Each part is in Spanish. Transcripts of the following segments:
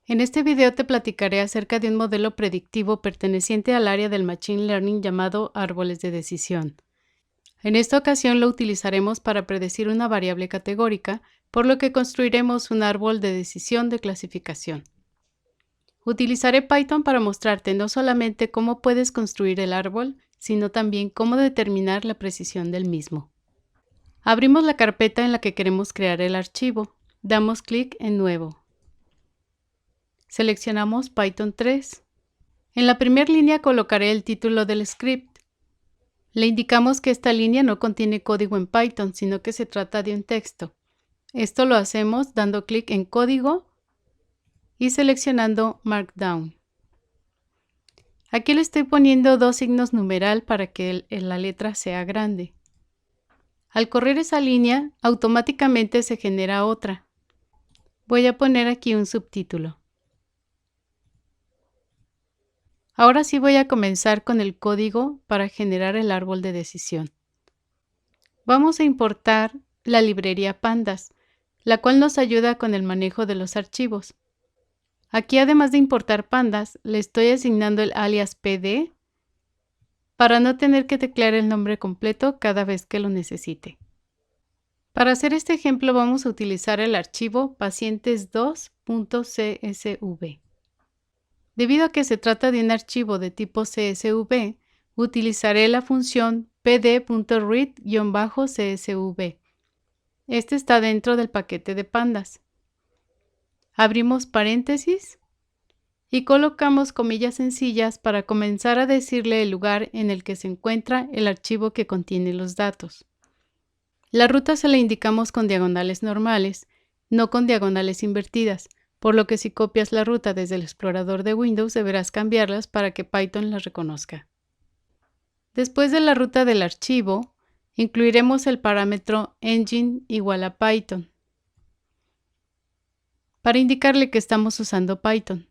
En este video te platicaré acerca de un modelo predictivo perteneciente al área del Machine Learning llamado árboles de decisión. En esta ocasión lo utilizaremos para predecir una variable categórica, por lo que construiremos un árbol de decisión de clasificación. Utilizaré Python para mostrarte no solamente cómo puedes construir el árbol, sino también cómo determinar la precisión del mismo. Abrimos la carpeta en la que queremos crear el archivo. Damos clic en Nuevo. Seleccionamos Python 3. En la primera línea colocaré el título del script. Le indicamos que esta línea no contiene código en Python, sino que se trata de un texto. Esto lo hacemos dando clic en Código y seleccionando Markdown. Aquí le estoy poniendo dos signos numeral para que la letra sea grande. Al correr esa línea, automáticamente se genera otra. Voy a poner aquí un subtítulo. Ahora sí voy a comenzar con el código para generar el árbol de decisión. Vamos a importar la librería Pandas, la cual nos ayuda con el manejo de los archivos. Aquí, además de importar Pandas, le estoy asignando el alias PD para no tener que teclear el nombre completo cada vez que lo necesite. Para hacer este ejemplo vamos a utilizar el archivo pacientes2.csv. Debido a que se trata de un archivo de tipo CSV, utilizaré la función pd.read-csv. Este está dentro del paquete de Pandas. Abrimos paréntesis y colocamos comillas sencillas para comenzar a decirle el lugar en el que se encuentra el archivo que contiene los datos. La ruta se la indicamos con diagonales normales, no con diagonales invertidas, por lo que si copias la ruta desde el explorador de Windows deberás cambiarlas para que Python las reconozca. Después de la ruta del archivo, incluiremos el parámetro engine igual a Python para indicarle que estamos usando Python,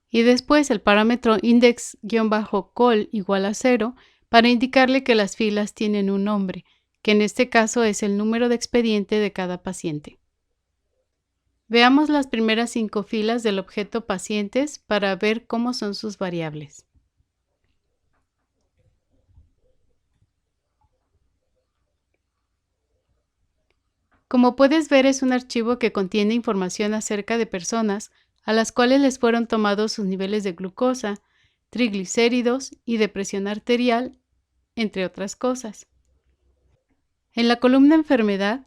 y después el parámetro index-call igual a 0 para indicarle que las filas tienen un nombre, que en este caso es el número de expediente de cada paciente. Veamos las primeras 5 filas del objeto pacientes para ver cómo son sus variables. Como puedes ver, es un archivo que contiene información acerca de personas a las cuales les fueron tomados sus niveles de glucosa, triglicéridos y de presión arterial, entre otras cosas. En la columna enfermedad,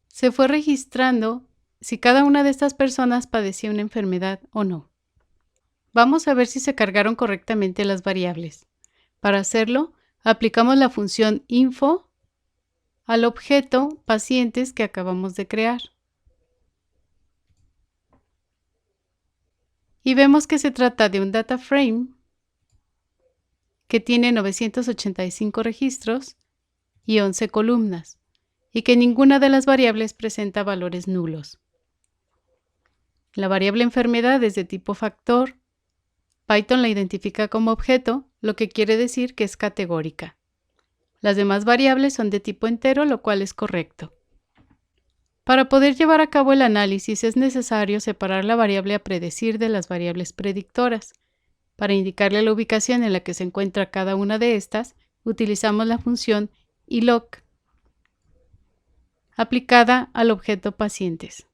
se fue registrando si cada una de estas personas padecía una enfermedad o no. Vamos a ver si se cargaron correctamente las variables. Para hacerlo, aplicamos la función info al objeto pacientes que acabamos de crear. Y vemos que se trata de un data frame que tiene 985 registros y 11 columnas, y que ninguna de las variables presenta valores nulos. La variable enfermedad es de tipo factor. Python la identifica como objeto, lo que quiere decir que es categórica. Las demás variables son de tipo entero, lo cual es correcto. Para poder llevar a cabo el análisis es necesario separar la variable a predecir de las variables predictoras. Para indicarle la ubicación en la que se encuentra cada una de estas, utilizamos la función iloc aplicada al objeto pacientes.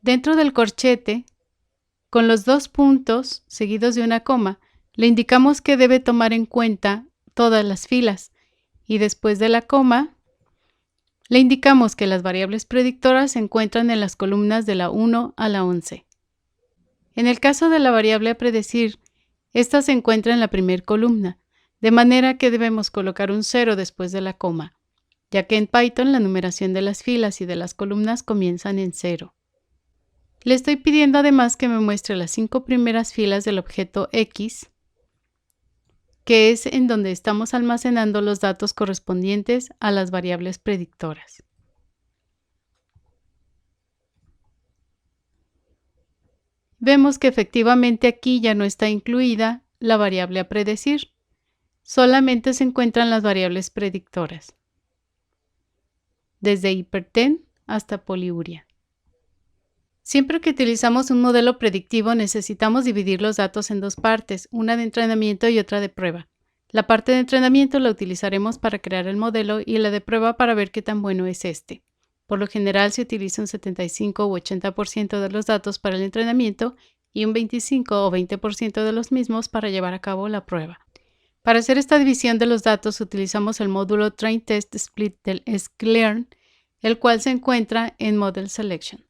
Dentro del corchete, con los dos puntos seguidos de una coma, le indicamos que debe tomar en cuenta todas las filas, y después de la coma, le indicamos que las variables predictoras se encuentran en las columnas de la 1 a la 11. En el caso de la variable a predecir, esta se encuentra en la primera columna, de manera que debemos colocar un 0 después de la coma, ya que en Python la numeración de las filas y de las columnas comienzan en 0. Le estoy pidiendo además que me muestre las 5 primeras filas del objeto X, que es en donde estamos almacenando los datos correspondientes a las variables predictoras. Vemos que efectivamente aquí ya no está incluida la variable a predecir, solamente se encuentran las variables predictoras, desde hiperten hasta poliuria. Siempre que utilizamos un modelo predictivo, necesitamos dividir los datos en dos partes, una de entrenamiento y otra de prueba. La parte de entrenamiento la utilizaremos para crear el modelo y la de prueba para ver qué tan bueno es este. Por lo general se utiliza un 75 u 80% de los datos para el entrenamiento y un 25 o 20% de los mismos para llevar a cabo la prueba. Para hacer esta división de los datos utilizamos el módulo Train Test Split del sklearn, el cual se encuentra en Model Selection.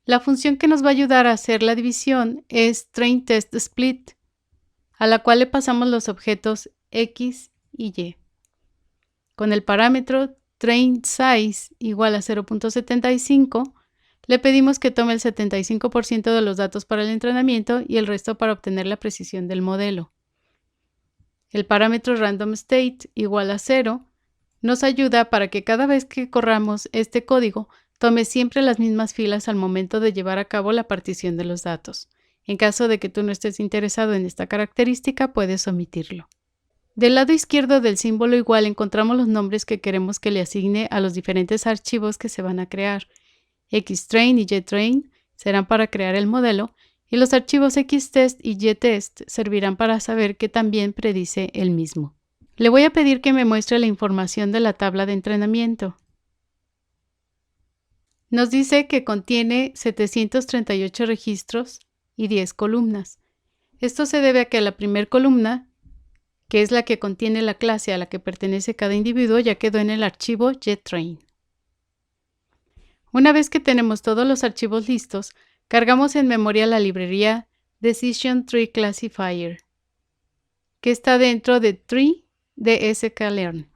La función que nos va a ayudar a hacer la división es Train Test Split, a la cual le pasamos los objetos X y Y. Con el parámetro Train Size igual a 0.75, le pedimos que tome el 75% de los datos para el entrenamiento y el resto para obtener la precisión del modelo. El parámetro Random State igual a 0 nos ayuda para que cada vez que corramos este código tome siempre las mismas filas al momento de llevar a cabo la partición de los datos. En caso de que tú no estés interesado en esta característica, puedes omitirlo. Del lado izquierdo del símbolo igual encontramos los nombres que queremos que le asigne a los diferentes archivos que se van a crear. Xtrain y YTrain serán para crear el modelo y los archivos Xtest y YTest servirán para saber que también predice el mismo. Le voy a pedir que me muestre la información de la tabla de entrenamiento. Nos dice que contiene 738 registros y 10 columnas. Esto se debe a que la primera columna, que es la que contiene la clase a la que pertenece cada individuo, ya quedó en el archivo YTrain. Una vez que tenemos todos los archivos listos, cargamos en memoria la librería Decision Tree Classifier, que está dentro de Tree de sklearn.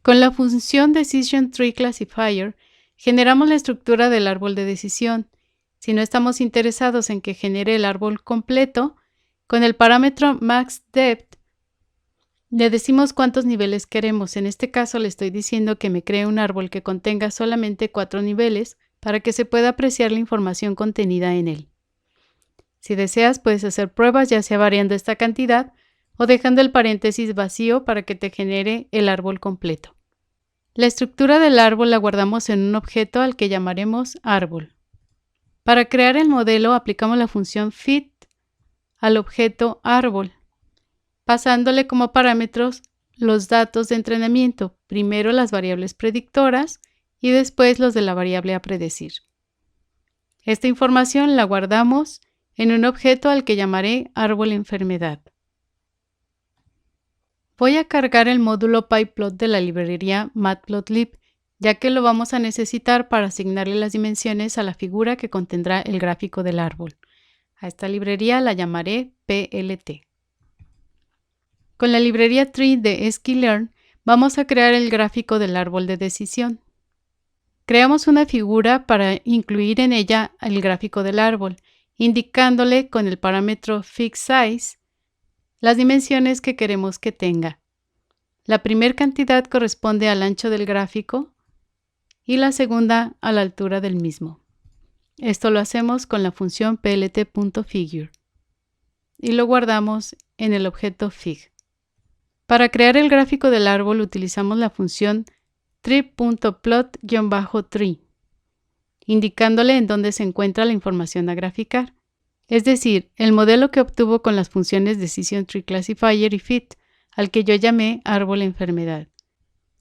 Con la función Decision Tree Classifier, generamos la estructura del árbol de decisión. Si no estamos interesados en que genere el árbol completo, con el parámetro MaxDepth le decimos cuántos niveles queremos. En este caso le estoy diciendo que me cree un árbol que contenga solamente 4 niveles para que se pueda apreciar la información contenida en él. Si deseas, puedes hacer pruebas ya sea variando esta cantidad o dejando el paréntesis vacío para que te genere el árbol completo. La estructura del árbol la guardamos en un objeto al que llamaremos árbol. Para crear el modelo aplicamos la función fit al objeto árbol, pasándole como parámetros los datos de entrenamiento, primero las variables predictoras y después los de la variable a predecir. Esta información la guardamos en un objeto al que llamaré árbol enfermedad. Voy a cargar el módulo pyplot de la librería matplotlib, ya que lo vamos a necesitar para asignarle las dimensiones a la figura que contendrá el gráfico del árbol. A esta librería la llamaré plt. Con la librería tree de sklearn vamos a crear el gráfico del árbol de decisión. Creamos una figura para incluir en ella el gráfico del árbol, indicándole con el parámetro fixSize las dimensiones que queremos que tenga. La primera cantidad corresponde al ancho del gráfico y la segunda a la altura del mismo. Esto lo hacemos con la función plt.figure y lo guardamos en el objeto fig. Para crear el gráfico del árbol utilizamos la función tree.plot-tree, indicándole en dónde se encuentra la información a graficar, es decir, el modelo que obtuvo con las funciones Decision Tree Classifier y fit, al que yo llamé árbol enfermedad.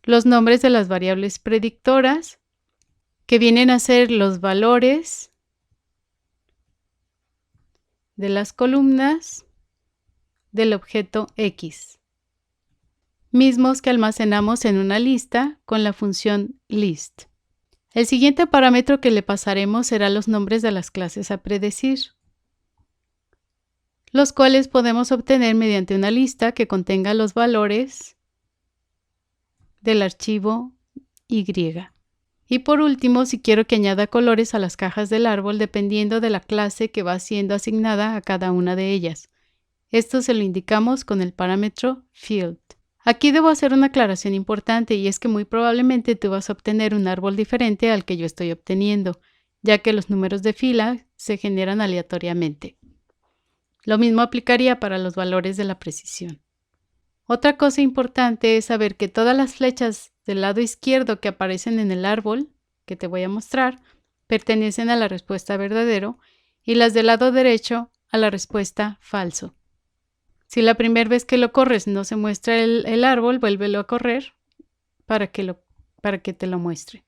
Los nombres de las variables predictoras, que vienen a ser los valores de las columnas del objeto X, mismos que almacenamos en una lista con la función list. El siguiente parámetro que le pasaremos será los nombres de las clases a predecir, los cuales podemos obtener mediante una lista que contenga los valores del archivo Y. Y por último, si quiero que añada colores a las cajas del árbol dependiendo de la clase que va siendo asignada a cada una de ellas. Esto se lo indicamos con el parámetro field. Aquí debo hacer una aclaración importante y es que muy probablemente tú vas a obtener un árbol diferente al que yo estoy obteniendo, ya que los números de fila se generan aleatoriamente. Lo mismo aplicaría para los valores de la precisión. Otra cosa importante es saber que todas las flechas del lado izquierdo que aparecen en el árbol, que te voy a mostrar, pertenecen a la respuesta verdadero y las del lado derecho a la respuesta falso. Si la primera vez que lo corres no se muestra el árbol, vuélvelo a correr para que te lo muestre.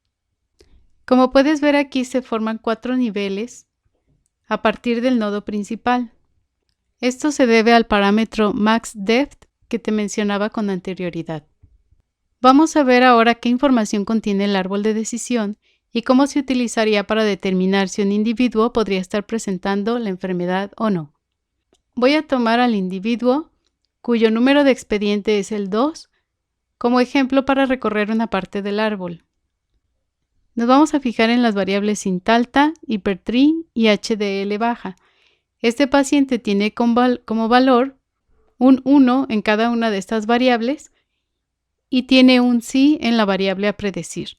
Como puedes ver aquí se forman 4 niveles a partir del nodo principal. Esto se debe al parámetro MaxDepth que te mencionaba con anterioridad. Vamos a ver ahora qué información contiene el árbol de decisión y cómo se utilizaría para determinar si un individuo podría estar presentando la enfermedad o no. Voy a tomar al individuo cuyo número de expediente es el 2 como ejemplo para recorrer una parte del árbol. Nos vamos a fijar en las variables Sintalta, Hipertree y HDL baja. Este paciente tiene como valor un 1 en cada una de estas variables y tiene un sí en la variable a predecir.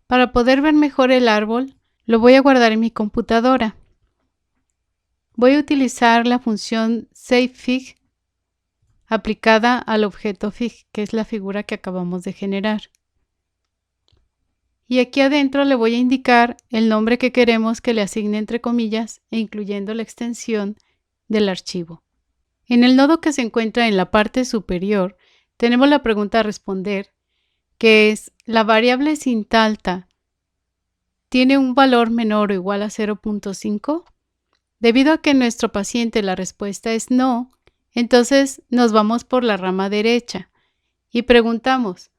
Para poder ver mejor el árbol, lo voy a guardar en mi computadora. Voy a utilizar la función SaveFig aplicada al objeto Fig, que es la figura que acabamos de generar. Y aquí adentro le voy a indicar el nombre que queremos que le asigne entre comillas e incluyendo la extensión del archivo. En el nodo que se encuentra en la parte superior, tenemos la pregunta a responder, que es: ¿la variable Sintalta tiene un valor menor o igual a 0.5? Debido a que en nuestro paciente la respuesta es no, entonces nos vamos por la rama derecha y preguntamos: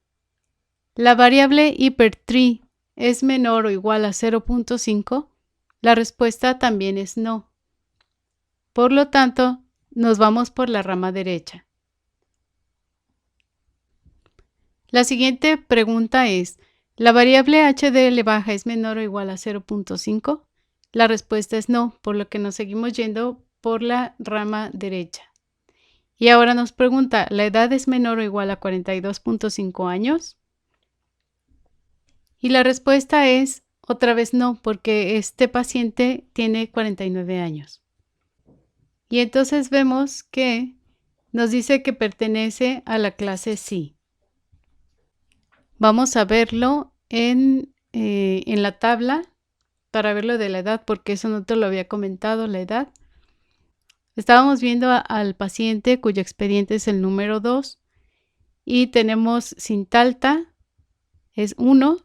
¿la variable Hipertree es menor o igual a 0.5? La respuesta también es no. Por lo tanto, nos vamos por la rama derecha. La siguiente pregunta es: ¿la variable HDL baja es menor o igual a 0.5? La respuesta es no, por lo que nos seguimos yendo por la rama derecha. Y ahora nos pregunta: ¿la edad es menor o igual a 42.5 años? Y la respuesta es otra vez no, porque este paciente tiene 49 años. Y entonces vemos que nos dice que pertenece a la clase C. Vamos a verlo en la tabla para verlo de la edad, porque eso no te lo había comentado, la edad. Estábamos viendo al paciente cuyo expediente es el número 2 y tenemos Sintalta es 1,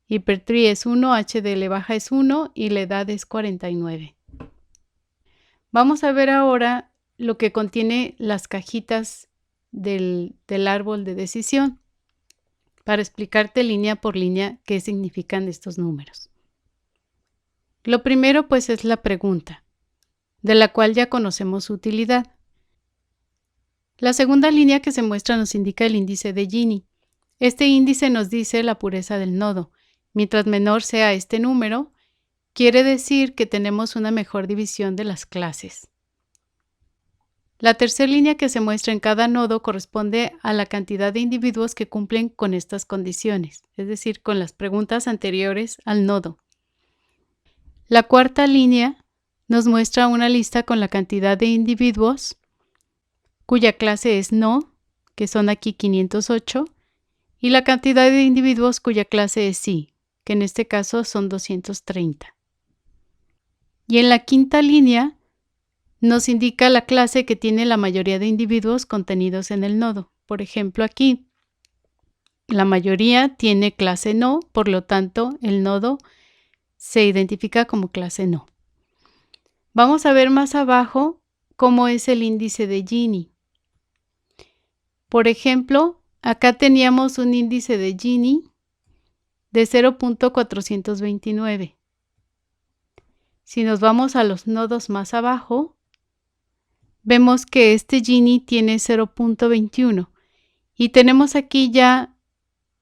Hipertree es 1, HDL baja es 1 y la edad es 49. Vamos a ver ahora lo que contiene las cajitas del árbol de decisión para explicarte línea por línea qué significan estos números. Lo primero pues es la pregunta, de la cual ya conocemos su utilidad. La segunda línea que se muestra nos indica el índice de Gini. Este índice nos dice la pureza del nodo. Mientras menor sea este número, quiere decir que tenemos una mejor división de las clases. La tercera línea que se muestra en cada nodo corresponde a la cantidad de individuos que cumplen con estas condiciones, es decir, con las preguntas anteriores al nodo. La cuarta línea nos muestra una lista con la cantidad de individuos cuya clase es no, que son aquí 508, y la cantidad de individuos cuya clase es sí, que en este caso son 230. Y en la quinta línea nos indica la clase que tiene la mayoría de individuos contenidos en el nodo. Por ejemplo, aquí la mayoría tiene clase no, por lo tanto el nodo se identifica como clase no. Vamos a ver más abajo cómo es el índice de Gini. Por ejemplo, acá teníamos un índice de Gini de 0.429. Si nos vamos a los nodos más abajo, vemos que este Gini tiene 0.21 y tenemos aquí ya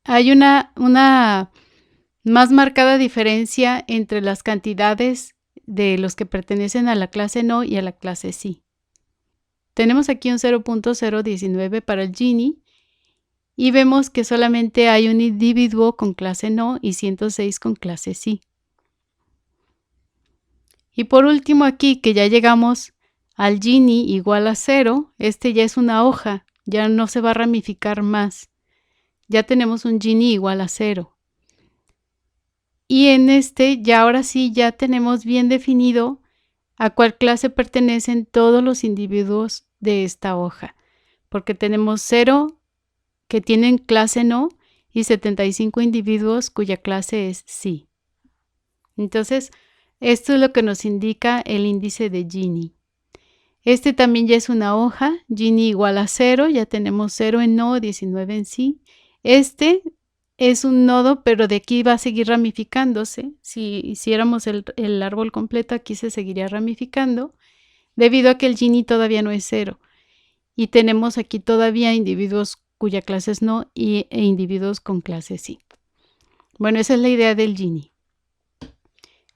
hay una más marcada diferencia entre las cantidades de los que pertenecen a la clase no y a la clase sí. Tenemos aquí un 0.019 para el Gini y vemos que solamente hay un individuo con clase no y 106 con clase sí. Y por último aquí, que ya llegamos al Gini igual a 0, este ya es una hoja, ya no se va a ramificar más. Ya tenemos un Gini igual a 0. Y en este ya ahora sí ya tenemos bien definido a cuál clase pertenecen todos los individuos de esta hoja, porque tenemos 0 que tienen clase no y 75 individuos cuya clase es sí. Entonces, esto es lo que nos indica el índice de Gini. Este también ya es una hoja, Gini igual a 0, ya tenemos 0 en no, 19 en sí. Este es un nodo, pero de aquí va a seguir ramificándose. Si hiciéramos el árbol completo, aquí se seguiría ramificando, debido a que el Gini todavía no es 0. Y tenemos aquí todavía individuos cuya clase es no e individuos con clase sí. Bueno, esa es la idea del Gini.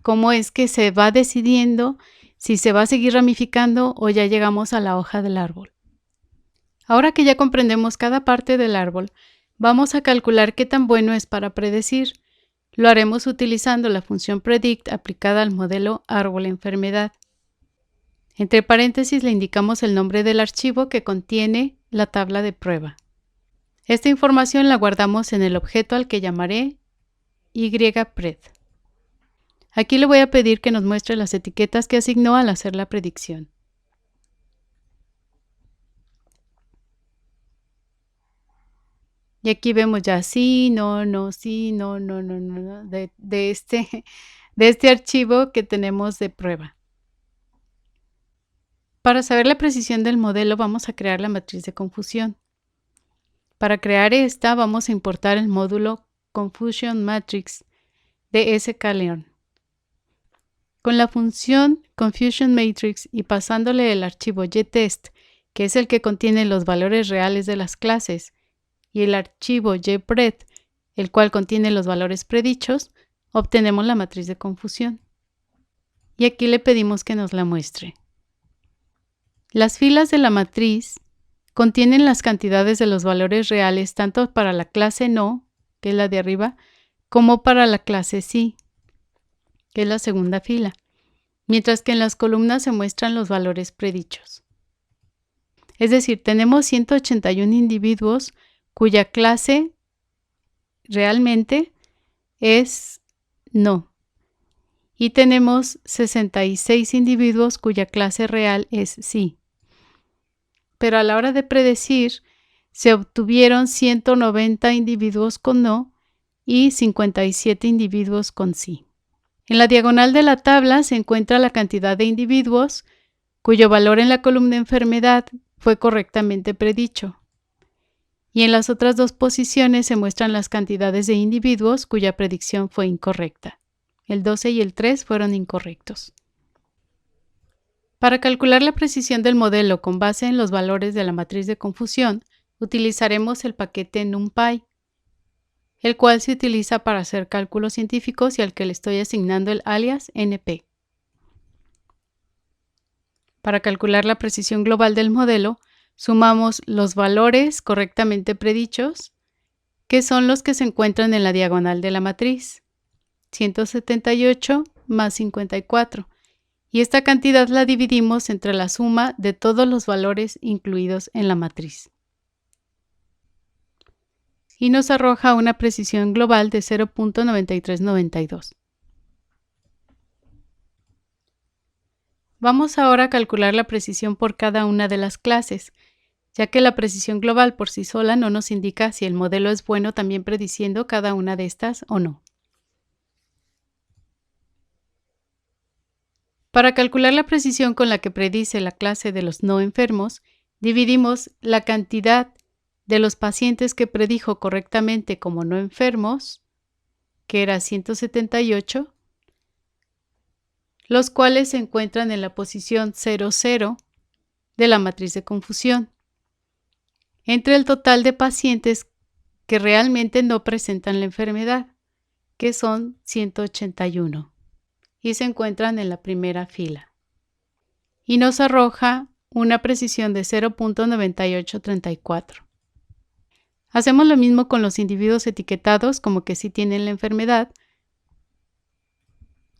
Cómo es que se va decidiendo si se va a seguir ramificando o ya llegamos a la hoja del árbol. Ahora que ya comprendemos cada parte del árbol, vamos a calcular qué tan bueno es para predecir. Lo haremos utilizando la función predict aplicada al modelo árbol-enfermedad. Entre paréntesis le indicamos el nombre del archivo que contiene la tabla de prueba. Esta información la guardamos en el objeto al que llamaré ypred. Aquí le voy a pedir que nos muestre las etiquetas que asignó al hacer la predicción. Y aquí vemos ya sí, no, no, sí, no, no, no, no, de este archivo que tenemos de prueba. Para saber la precisión del modelo vamos a crear la matriz de confusión. Para crear esta vamos a importar el módulo Confusion Matrix de sklearn. Con la función Confusion Matrix y pasándole el archivo ytest, que es el que contiene los valores reales de las clases, y el archivo ypred, el cual contiene los valores predichos, obtenemos la matriz de confusión. Y aquí le pedimos que nos la muestre. Las filas de la matriz contienen las cantidades de los valores reales tanto para la clase no, que es la de arriba, como para la clase sí, que es la segunda fila, mientras que en las columnas se muestran los valores predichos. Es decir, tenemos 181 individuos cuya clase realmente es no. Y tenemos 66 individuos cuya clase real es sí. Pero a la hora de predecir, se obtuvieron 190 individuos con no y 57 individuos con sí. En la diagonal de la tabla se encuentra la cantidad de individuos cuyo valor en la columna enfermedad fue correctamente predicho. Y en las otras dos posiciones se muestran las cantidades de individuos cuya predicción fue incorrecta. El 12 y el 3 fueron incorrectos. Para calcular la precisión del modelo con base en los valores de la matriz de confusión, utilizaremos el paquete NumPy, el cual se utiliza para hacer cálculos científicos y al que le estoy asignando el alias NP. Para calcular la precisión global del modelo, sumamos los valores correctamente predichos, que son los que se encuentran en la diagonal de la matriz, 178 más 54, y esta cantidad la dividimos entre la suma de todos los valores incluidos en la matriz. Y nos arroja una precisión global de 0.9392. Vamos ahora a calcular la precisión por cada una de las clases, ya que la precisión global por sí sola no nos indica si el modelo es bueno también prediciendo cada una de estas o no. Para calcular la precisión con la que predice la clase de los no enfermos, dividimos la cantidad de los pacientes que predijo correctamente como no enfermos, que era 178, los cuales se encuentran en la posición 00 de la matriz de confusión, entre el total de pacientes que realmente no presentan la enfermedad, que son 181, y se encuentran en la primera fila. Y nos arroja una precisión de 0.9834. Hacemos lo mismo con los individuos etiquetados como que sí tienen la enfermedad,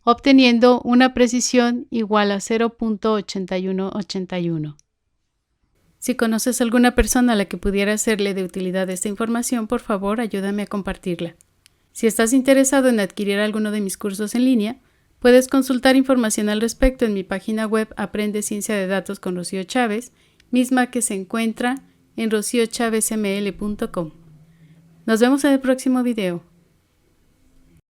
obteniendo una precisión igual a 0.8181. Si conoces alguna persona a la que pudiera serle de utilidad esta información, por favor, ayúdame a compartirla. Si estás interesado en adquirir alguno de mis cursos en línea, puedes consultar información al respecto en mi página web Aprende Ciencia de Datos con Rocío Chávez, misma que se encuentra en rociochavezml.com. Nos vemos en el próximo video.